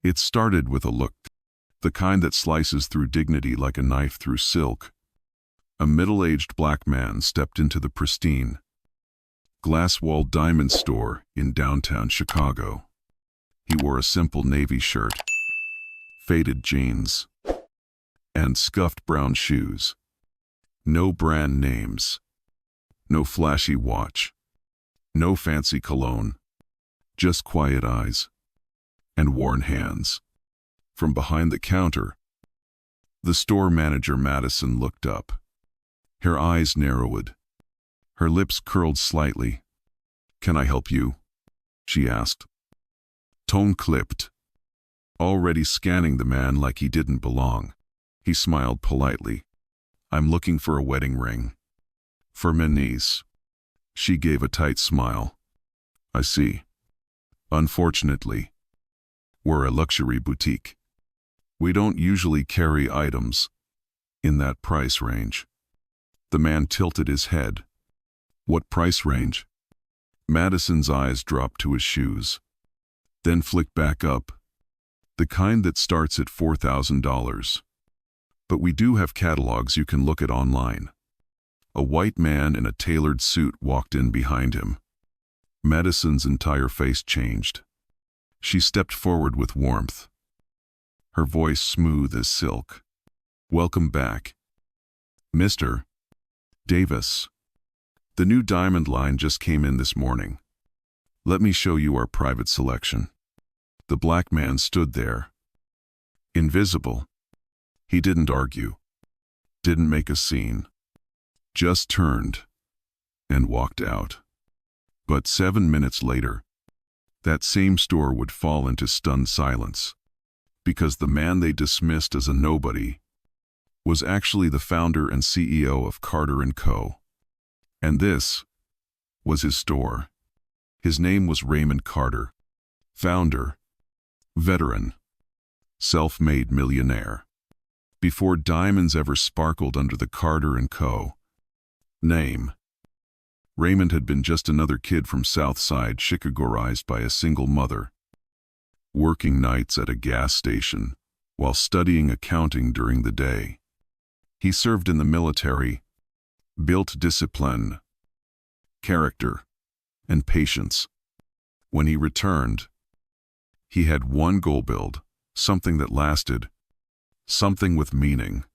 It started with a look, the kind that slices through dignity like a knife through silk. A middle-aged black man stepped into the pristine, glass-walled diamond store in downtown Chicago. He wore a simple navy shirt, faded jeans, and scuffed brown shoes. No brand names, no flashy watch, no fancy cologne, just quiet eyes and worn hands. From behind the counter, the store manager Madison looked up. Her eyes narrowed. Her lips curled slightly. "Can I help you?" she asked. Tone clipped. Already scanning the man like he didn't belong, he smiled politely. "I'm looking for a wedding ring. For my niece." She gave a tight smile. "I see. Unfortunately, we're a luxury boutique. We don't usually carry items in that price range." The man tilted his head. "What price range?" Madison's eyes dropped to his shoes, then flicked back up. "The kind that starts at $4,000. But we do have catalogs you can look at online." A white man in a tailored suit walked in behind him. Madison's entire face changed. She stepped forward with warmth, her voice smooth as silk. "Welcome back, Mr. Davis. The new diamond line just came in this morning. Let me show you our private selection." The black man stood there, invisible. He didn't argue, didn't make a scene, just turned and walked out. But 7 minutes later, that same store would fall into stunned silence, because the man they dismissed as a nobody was actually the founder and CEO of Carter & Co. And this was his store. His name was Raymond Carter, founder, veteran, self-made millionaire. Before diamonds ever sparkled under the Carter & Co. name, Raymond had been just another kid from South Side Chicago, raised by a single mother, working nights at a gas station while studying accounting during the day. He served in the military, built discipline, character, and patience. When he returned, he had one goal: build something that lasted, something with meaning.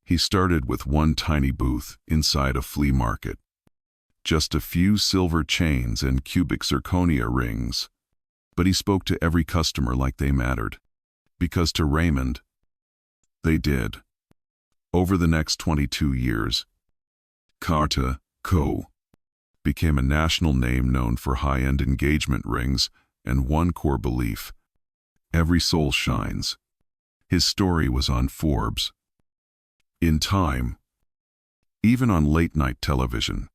He started with one tiny booth inside a flea market. Just a few silver chains and cubic zirconia rings. But he spoke to every customer like they mattered. Because to Raymond, they did. Over the next 22 years, Carter Co. became a national name known for high-end engagement rings and one core belief: every soul shines. His story was on Forbes, in Time, even on late-night television.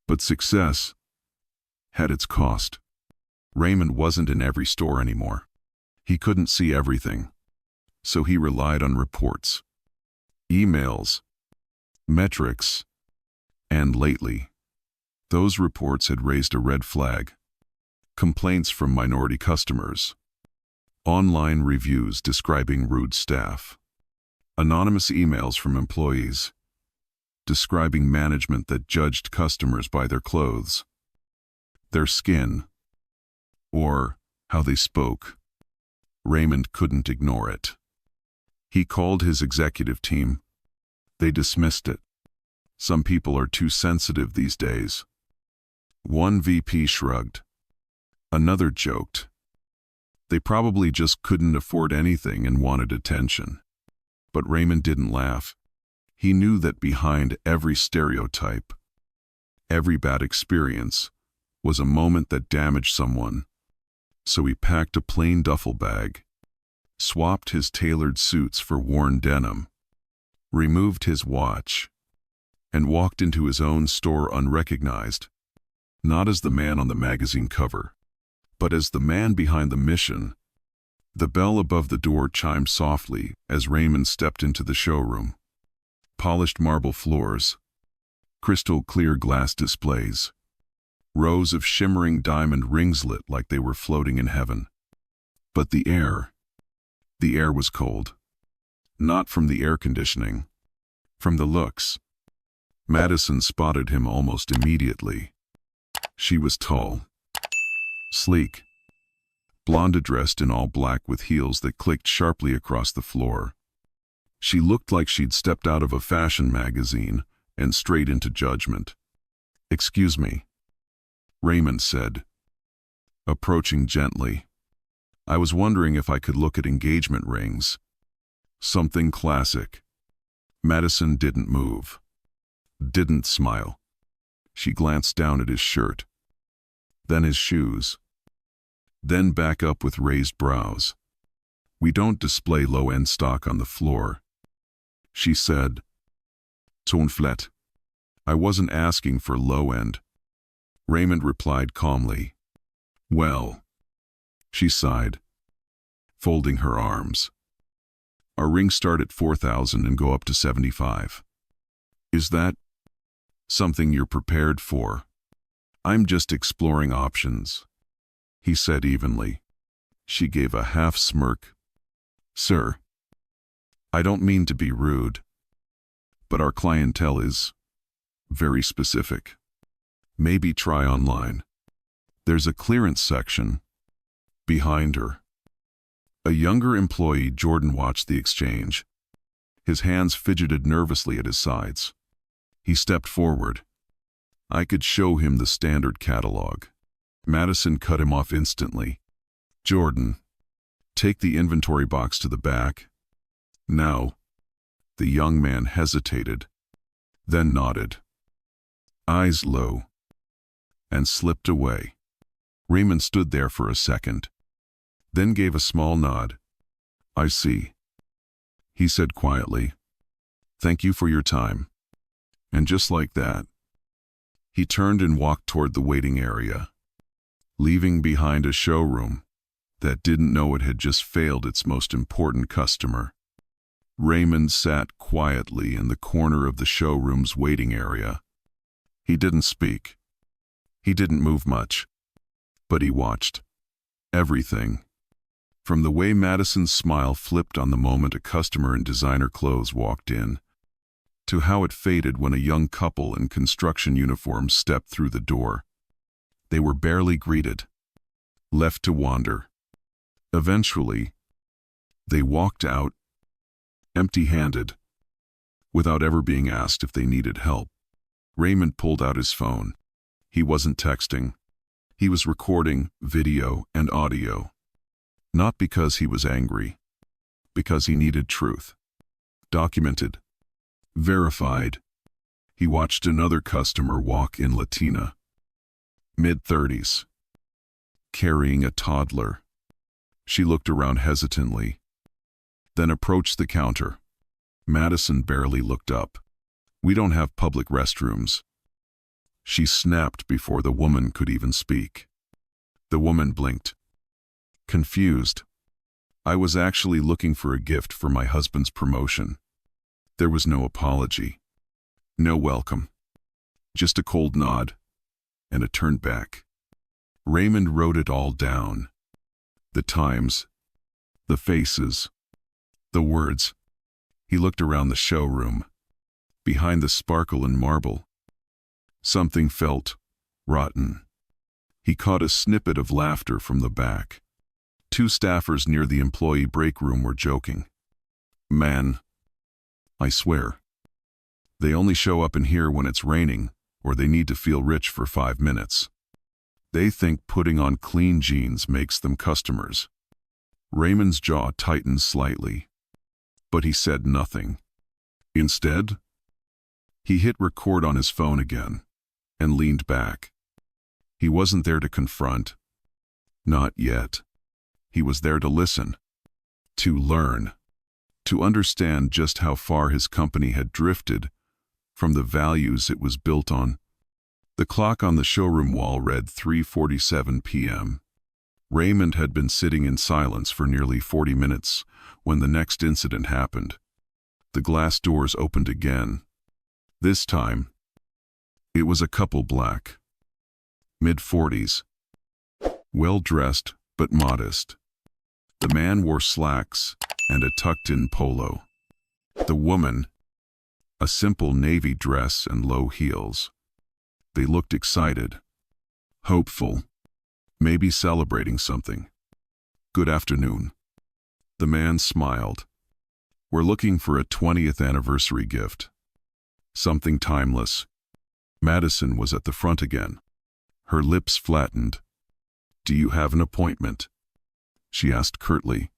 But success had its cost. Raymond wasn't in every store anymore. He couldn't see everything, so he relied on reports, emails, metrics, and lately, those reports had raised a red flag. Complaints from minority customers, online reviews describing rude staff, anonymous emails from employees describing management that judged customers by their clothes, their skin, or how they spoke. Raymond couldn't ignore it. He called his executive team. They dismissed it. Some people are too sensitive these days. One VP shrugged. Another joked. They probably just couldn't afford anything and wanted attention. But Raymond didn't laugh. He knew that behind every stereotype, every bad experience, was a moment that damaged someone. So he packed a plain duffel bag, swapped his tailored suits for worn denim, removed his watch, and walked into his own store unrecognized, not as the man on the magazine cover, but as the man behind the mission. The bell above the door chimed softly as Raymond stepped into the showroom. Polished marble floors, crystal clear glass displays, rows of shimmering diamond rings lit like they were floating in heaven. But the air, The air was cold. Not from the air conditioning. From the looks. Madison spotted him almost immediately. She was tall. Sleek. Blonde, dressed in all black with heels that clicked sharply across the floor. She looked like she'd stepped out of a fashion magazine and straight into judgment. "Excuse me," Raymond said, approaching gently. "I was wondering if I could look at engagement rings. Something classic." Madison didn't move. Didn't smile. She glanced down at his shirt. Then his shoes. Then back up with raised brows. "We don't display low-end stock on the floor," she said. "Ton flat. I wasn't asking for low-end." Raymond replied calmly. "Well," she sighed, folding her arms. "Our rings start at 4,000 and go up to 75. Is that something you're prepared for?" "I'm just exploring options," he said evenly. She gave a half smirk. "Sir, I don't mean to be rude, but our clientele is very specific. Maybe try online. There's a clearance section." Behind her, a younger employee, Jordan, watched the exchange. His hands fidgeted nervously at his sides. He stepped forward. "I could show him the standard catalog." Madison cut him off instantly. "Jordan, take the inventory box to the back." "Now." The young man hesitated, then nodded, eyes low, and slipped away. Raymond stood there for a second, then gave a small nod. "I see," he said quietly. "Thank you for your time." And just like that, he turned and walked toward the waiting area, leaving behind a showroom that didn't know it had just failed its most important customer. Raymond sat quietly in the corner of the showroom's waiting area. He didn't speak. He didn't move much. But he watched. Everything. From the way Madison's smile flipped on the moment a customer in designer clothes walked in, to how it faded when a young couple in construction uniforms stepped through the door. They were barely greeted, left to wander. Eventually, they walked out, empty-handed, without ever being asked if they needed help. Raymond pulled out his phone. He wasn't texting. He was recording video and audio. Not because he was angry, because he needed truth. Documented. Verified. He watched another customer walk in, Latina, mid-30s, carrying a toddler. She looked around hesitantly, then approached the counter. Madison barely looked up. "We don't have public restrooms," she snapped before the woman could even speak. The woman blinked, confused. "I was actually looking for a gift for my husband's promotion." There was no apology, no welcome, just a cold nod and a turn back. Raymond wrote it all down. The times, the faces, the words. He looked around the showroom. Behind the sparkle and marble, something felt rotten. He caught a snippet of laughter from the back. Two staffers near the employee break room were joking. "Man, I swear, they only show up in here when it's raining or they need to feel rich for 5 minutes. They think putting on clean jeans makes them customers." Raymond's jaw tightened slightly, but he said nothing. Instead, he hit record on his phone again and leaned back. He wasn't there to confront. Not yet. He was there to listen, to learn, to understand just how far his company had drifted from the values it was built on. The clock on the showroom wall read 3:47 p.m. Raymond had been sitting in silence for nearly 40 minutes when the next incident happened. The glass doors opened again. This time, it was a couple, black, mid-40s, well-dressed but modest. The man wore slacks, and a tucked-in polo. The woman, a simple navy dress and low heels. They looked excited, hopeful, maybe celebrating something. "Good afternoon." The man smiled. "We're looking for a 20th anniversary gift. Something timeless." Madison was at the front again. Her lips flattened. "Do you have an appointment?" she asked curtly.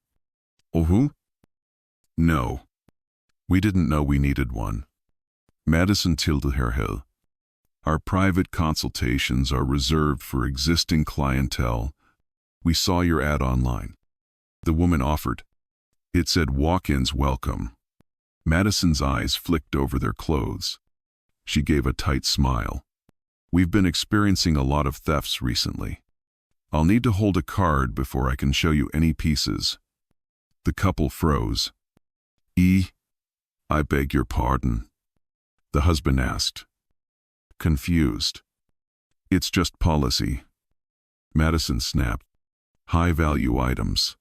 "Oh, who?" "No. We didn't know we needed one." Madison tilted her head. "Our private consultations are reserved for existing clientele. We saw your ad online." The woman offered. It said walk-ins welcome. Madison's eyes flicked over their clothes. She gave a tight smile. "We've been experiencing a lot of thefts recently. I'll need to hold a card before I can show you any pieces." The couple froze. "I beg your pardon?" the husband asked, confused. "It's just policy." Madison snapped. "High-value items.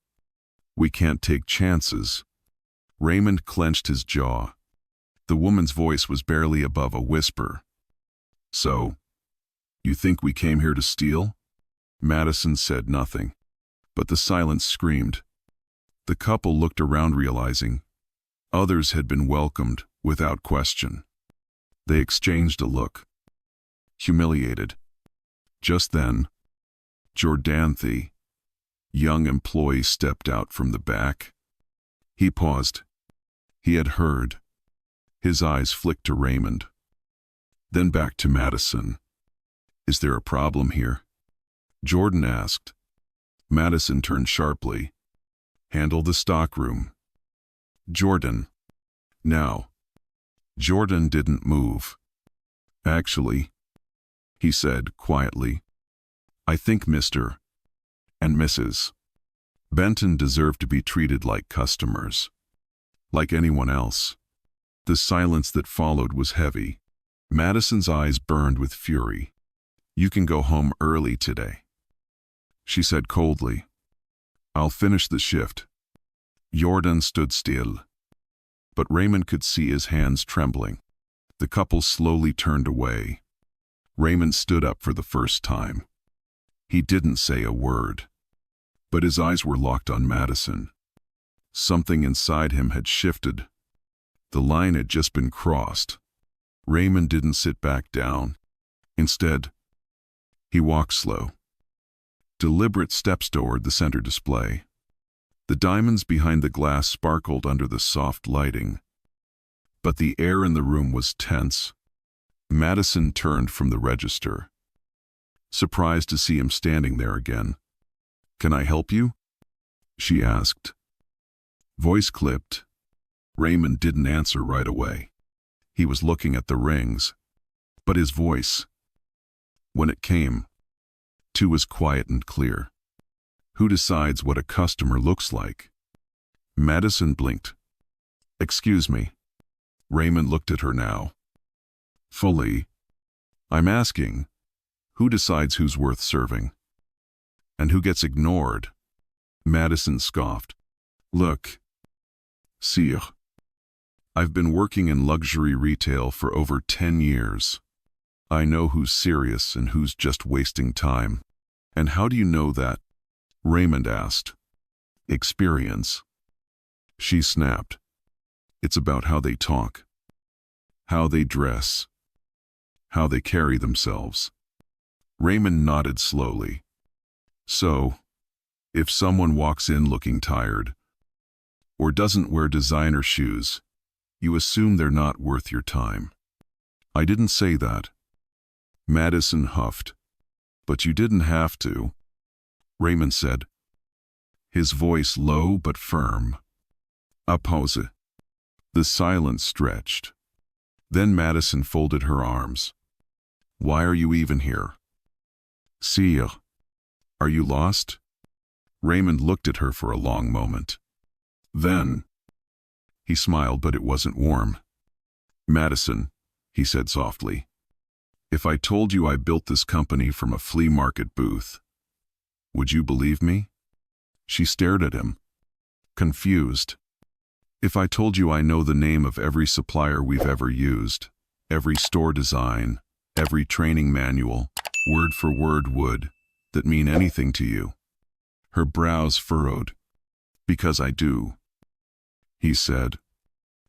We can't take chances." Raymond clenched his jaw. The woman's voice was barely above a whisper. "So, you think we came here to steal?" Madison said nothing, but the silence screamed. The couple looked around, realizing others had been welcomed without question. They exchanged a look. Humiliated. Just then, Jordanthi, young employee, stepped out from the back. He paused. He had heard. His eyes flicked to Raymond, then back to Madison. "Is there a problem here?" Jordan asked. Madison turned sharply. "Handle the stockroom." "Jordan." "Now." Jordan didn't move. "Actually," he said quietly, "I think Mr. and Mrs. Benton deserve to be treated like customers. Like anyone else." The silence that followed was heavy. Madison's eyes burned with fury. "You can go home early today," she said coldly. "I'll finish the shift." Jordan stood still, but Raymond could see his hands trembling. The couple slowly turned away. Raymond stood up for the first time. He didn't say a word, but his eyes were locked on Madison. Something inside him had shifted. The line had just been crossed. Raymond didn't sit back down. Instead, he walked slow, deliberate steps toward the center display. The diamonds behind the glass sparkled under the soft lighting, but the air in the room was tense. Madison turned from the register, surprised to see him standing there again. "Can I help you?" she asked. Voice clipped. Raymond didn't answer right away. He was looking at the rings, but his voice, when it came, too, was quiet and clear. "Who decides what a customer looks like?" Madison blinked. "Excuse me." Raymond looked at her now. Fully. "I'm asking, who decides who's worth serving? And who gets ignored?" Madison scoffed. "Look, sire, I've been working in luxury retail for over 10 years. I know who's serious and who's just wasting time." "And how do you know that?" Raymond asked. "Experience." She snapped. "It's about how they talk, how they dress, how they carry themselves." Raymond nodded slowly. "So, if someone walks in looking tired, or doesn't wear designer shoes, you assume they're not worth your time." "I didn't say that." Madison huffed. "But you didn't have to," Raymond said, his voice low but firm. A pause. The silence stretched. Then Madison folded her arms. "Why are you even here?" "Sire, are you lost?" Raymond looked at her for a long moment. Then, he smiled, but it wasn't warm. "Madison," he said softly, "if I told you I built this company from a flea market booth, would you believe me?" She stared at him, confused. If I told you I know the name of every supplier we've ever used, every store design, every training manual, word for word, would that mean anything to you? Her brows furrowed. Because I do, he said.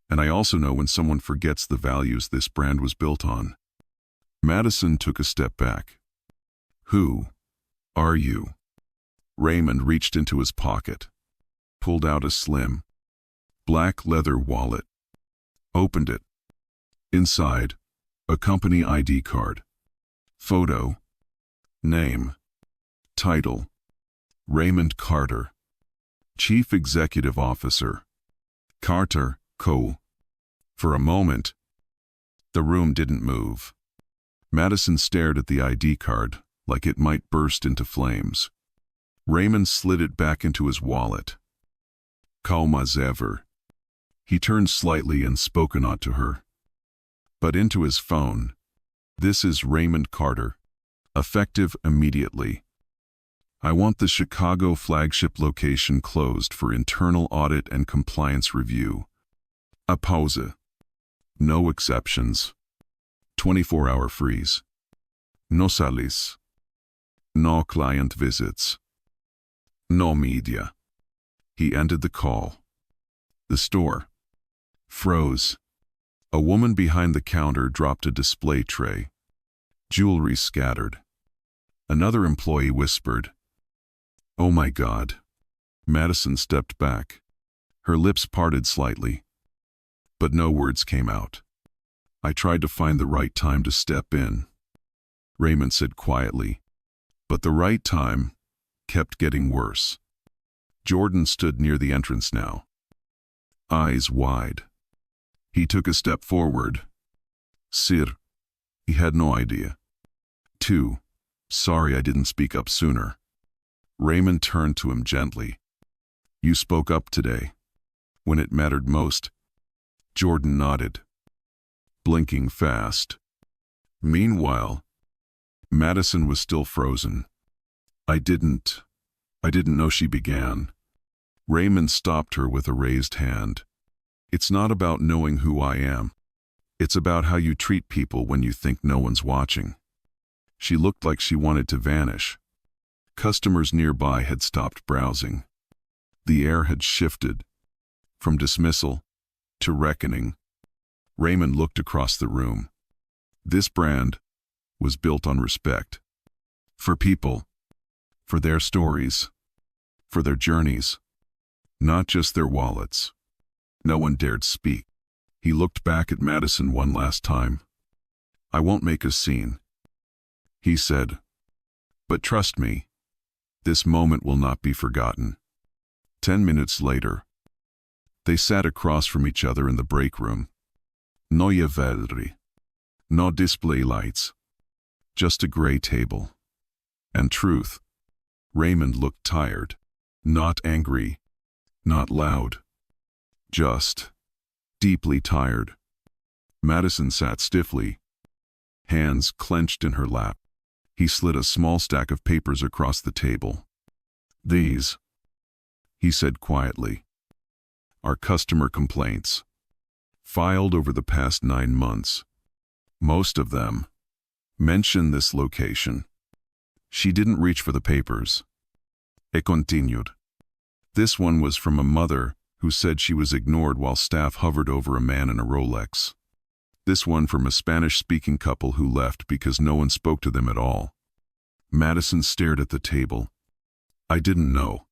And I also know when someone forgets the values this brand was built on. Madison took a step back. Who are you? Raymond reached into his pocket, pulled out a slim, black leather wallet, opened it. Inside, a company ID card. Photo. Name. Title. Raymond Carter. Chief Executive Officer. Carter, Co. For a moment, the room didn't move. Madison stared at the ID card like it might burst into flames. Raymond slid it back into his wallet. Calm as ever. He turned slightly and spoke not to her, but into his phone. This is Raymond Carter. Effective immediately. I want the Chicago flagship location closed for internal audit and compliance review. A pause. No exceptions. 24-hour freeze. No sales. No client visits. No media. He ended the call. The store froze. A woman behind the counter dropped a display tray. Jewelry scattered. Another employee whispered, "Oh my God." Madison stepped back. Her lips parted slightly, but no words came out. I tried to find the right time to step in, Raymond said quietly, but the right time kept getting worse. Jordan stood near the entrance now, eyes wide. He took a step forward. Sir, he had no idea. 2. Sorry I didn't speak up sooner. Raymond turned to him gently. You spoke up today, when it mattered most. Jordan nodded, blinking fast. Meanwhile, Madison was still frozen. I didn't know, she began. Raymond stopped her with a raised hand. It's not about knowing who I am. It's about how you treat people when you think no one's watching. She looked like she wanted to vanish. Customers nearby had stopped browsing. The air had shifted from dismissal to reckoning. Raymond looked across the room. This brand was built on respect. For people, for their stories, for their journeys, not just their wallets. No one dared speak. He looked back at Madison one last time. I won't make a scene, he said. But trust me, this moment will not be forgotten. 10 minutes later, they sat across from each other in the break room. No jewelry, no display lights, just a gray table. And truth, Raymond looked tired, not angry, not loud, just deeply tired. Madison sat stiffly, hands clenched in her lap. He slid a small stack of papers across the table. These, he said quietly, are customer complaints, filed over the past 9 months. Most of them mention this location. She didn't reach for the papers. It continued. This one was from a mother who said she was ignored while staff hovered over a man in a Rolex. This one from a Spanish-speaking couple who left because no one spoke to them at all. Madison stared at the table. I didn't know,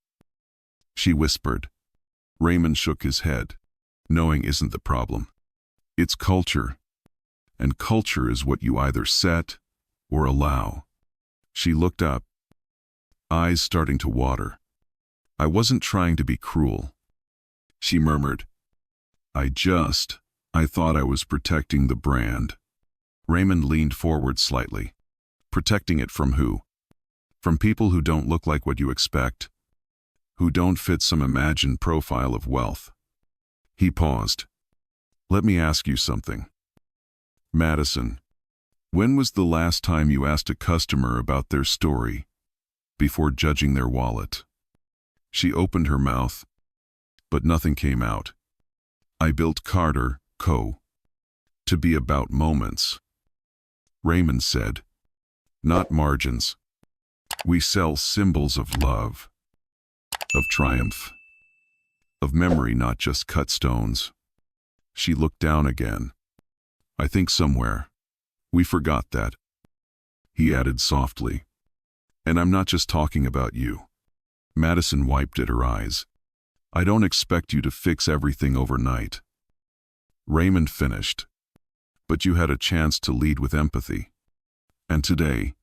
she whispered. Raymond shook his head. Knowing isn't the problem. It's culture. And culture is what you either set or allow. She looked up, eyes starting to water. I wasn't trying to be cruel, she murmured. I thought I was protecting the brand. Raymond leaned forward slightly. Protecting it from who? From people who don't look like what you expect, who don't fit some imagined profile of wealth. He paused. Let me ask you something. Madison, when was the last time you asked a customer about their story before judging their wallet? She opened her mouth, but nothing came out. I built Carter Co. to be about moments, Raymond said, not margins. We sell symbols of love, of triumph, of memory, not just cut stones. She looked down again. I think somewhere we forgot that, he added softly. And I'm not just talking about you. Madison wiped at her eyes. I don't expect you to fix everything overnight. Raymond finished. But you had a chance to lead with empathy. And today,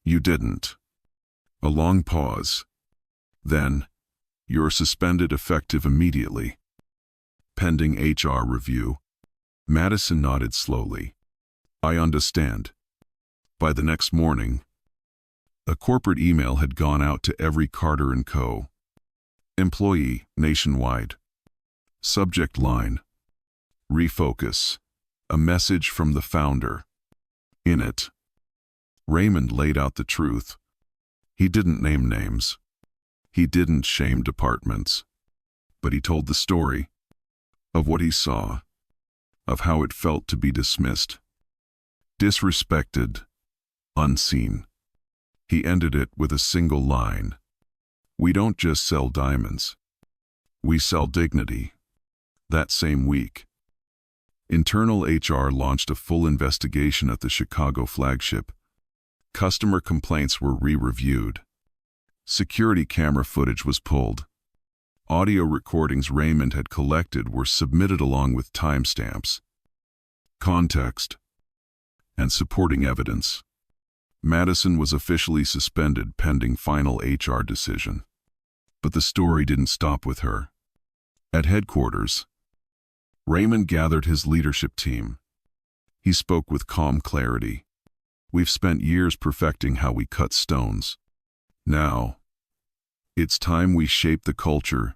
you didn't. A long pause. Then, you're suspended effective immediately. Pending HR review. Madison nodded slowly. I understand. By the next morning, a corporate email had gone out to every Carter & Co. employee nationwide. Subject line: Refocus. A message from the founder. In it, Raymond laid out the truth. He didn't name names. He didn't shame departments. But he told the story of what he saw, of how it felt to be dismissed, disrespected, unseen. He ended it with a single line. We don't just sell diamonds. We sell dignity. That same week, internal HR launched a full investigation at the Chicago flagship. Customer complaints were re-reviewed. Security camera footage was pulled. Audio recordings Raymond had collected were submitted along with timestamps, context, and supporting evidence. Madison was officially suspended pending final HR decision. But the story didn't stop with her. At headquarters, Raymond gathered his leadership team. He spoke with calm clarity. We've spent years perfecting how we cut stones. Now, it's time we shape the culture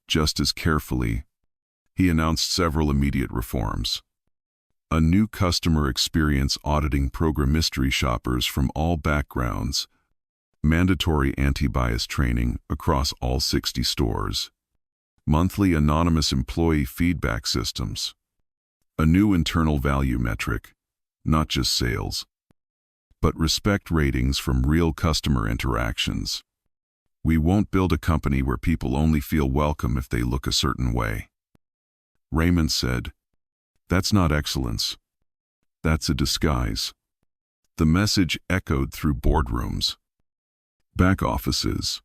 just as carefully. He announced several immediate reforms. A new customer experience auditing program, mystery shoppers from all backgrounds, mandatory anti-bias training across all 60 stores, monthly anonymous employee feedback systems, a new internal value metric, not just sales, but respect ratings from real customer interactions. We won't build a company where people only feel welcome if they look a certain way. Raymond said, that's not excellence. That's a disguise. The message echoed through boardrooms, back offices,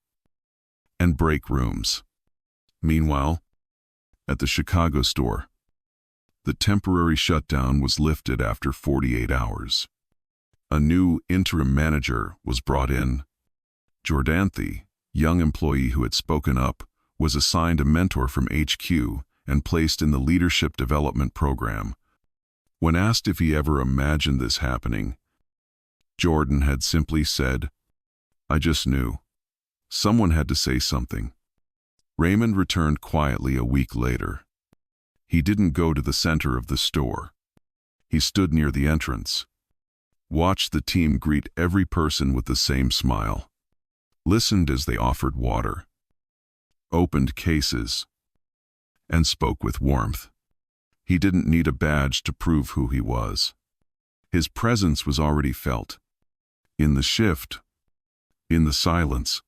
and break rooms. Meanwhile, at the Chicago store, the temporary shutdown was lifted after 48 hours. A new interim manager was brought in. Jordanthi, young employee who had spoken up, was assigned a mentor from HQ and placed in the leadership development program. When asked if he ever imagined this happening, Jordan had simply said, I just knew. Someone had to say something. Raymond returned quietly a week later. He didn't go to the center of the store. He stood near the entrance, watched the team greet every person with the same smile, listened as they offered water, opened cases, and spoke with warmth. He didn't need a badge to prove who he was. His presence was already felt. In the shift, in the silence,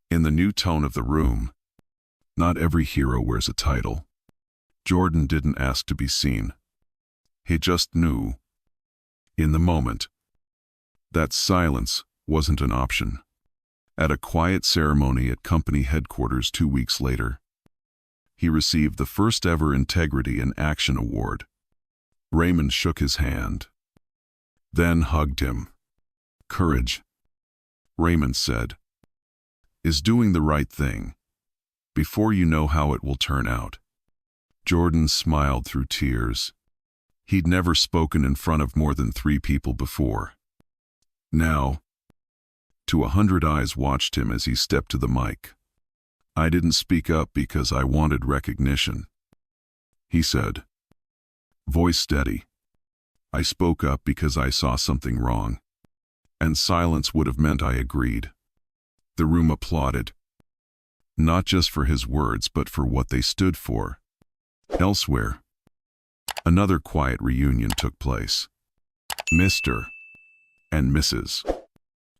in the new tone of the room. Not every hero wears a title. Jordan didn't ask to be seen. He just knew, in the moment, that silence wasn't an option. At a quiet ceremony at company headquarters 2 weeks later, he received the first ever Integrity in Action Award. Raymond shook his hand, then hugged him. Courage, Raymond said, is doing the right thing before you know how it will turn out. Jordan smiled through tears. He'd never spoken in front of more than 3 people before. Now, 100 eyes watched him as he stepped to the mic. I didn't speak up because I wanted recognition, he said, voice steady. I spoke up because I saw something wrong, and silence would have meant I agreed. The room applauded, not just for his words but for what they stood for. Elsewhere, another quiet reunion took place. Mr. and Mrs.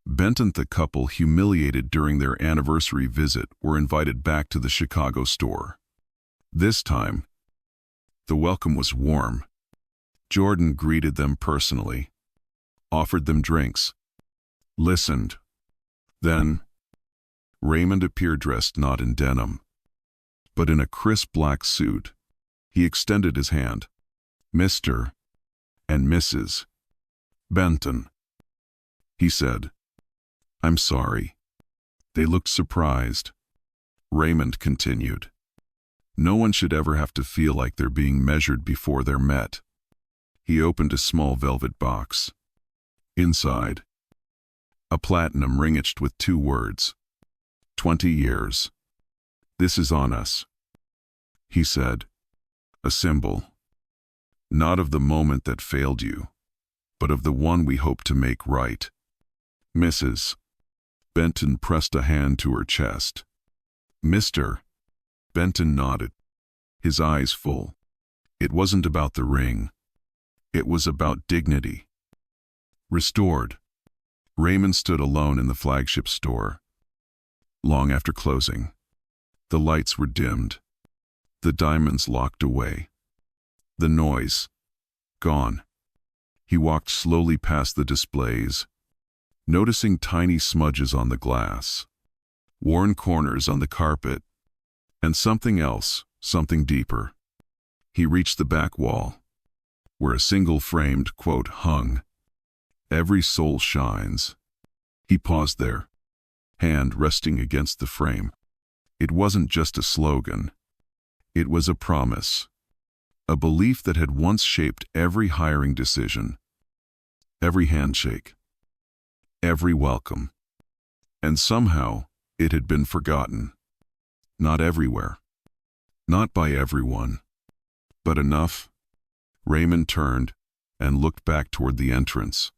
Benton, the couple humiliated during their anniversary visit, were invited back to the Chicago store. This time, the welcome was warm. Jordan greeted them personally, offered them drinks, listened. Then, Raymond appeared dressed not in denim, but in a crisp black suit. He extended his hand. "Mr. and Mrs. Benton," he said. "I'm sorry." They looked surprised. Raymond continued. "No one should ever have to feel like they're being measured before they're met." He opened a small velvet box. Inside, a platinum ring etched with 2 words. 20 years. "This is on us," he said. "A symbol, not of the moment that failed you, but of the one we hope to make right." Mrs. Benton pressed a hand to her chest. Mr. Benton nodded, his eyes full. It wasn't about the ring. It was about dignity. Restored. Raymond stood alone in the flagship store. Long after closing, the lights were dimmed, the diamonds locked away, the noise gone. He walked slowly past the displays, noticing tiny smudges on the glass, worn corners on the carpet, and something else, something deeper. He reached the back wall, where a single framed quote hung. "Every soul shines." He paused there, hand resting against the frame. It wasn't just a slogan. It was a promise, a belief that had once shaped every hiring decision, every handshake, every welcome. And somehow, it had been forgotten. Not everywhere, not by everyone, but enough. Raymond turned and looked back toward the entrance.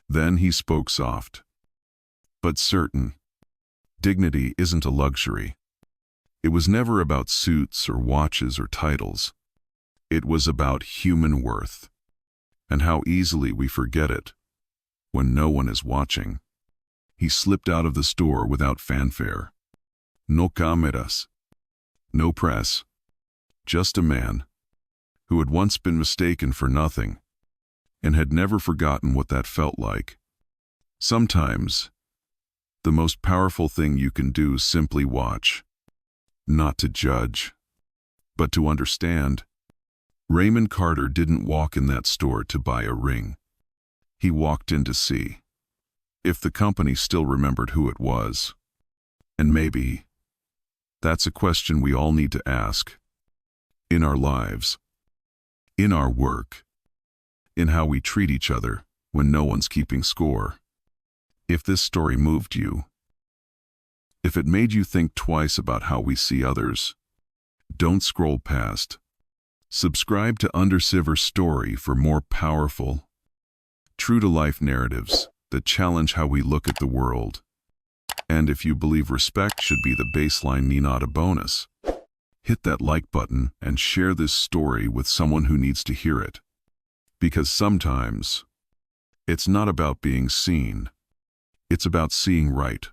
Then he spoke soft, but certain. Dignity isn't a luxury. It was never about suits or watches or titles. It was about human worth, and how easily we forget it when no one is watching. He slipped out of the store without fanfare. No cameras, no press, just a man who had once been mistaken for nothing and had never forgotten what that felt like. Sometimes, the most powerful thing you can do is simply watch, not to judge, but to understand. Raymond Carter didn't walk in that store to buy a ring. He walked in to see if the company still remembered who it was. And maybe that's a question we all need to ask. In our lives, in our work, in how we treat each other when no one's keeping score. If this story moved you, if it made you think twice about how we see others, don't scroll past. Subscribe to Undercover Story for more powerful, true-to-life narratives that challenge how we look at the world. And if you believe respect should be the baseline, not a bonus, hit that like button and share this story with someone who needs to hear it. Because sometimes, it's not about being seen. It's about seeing right.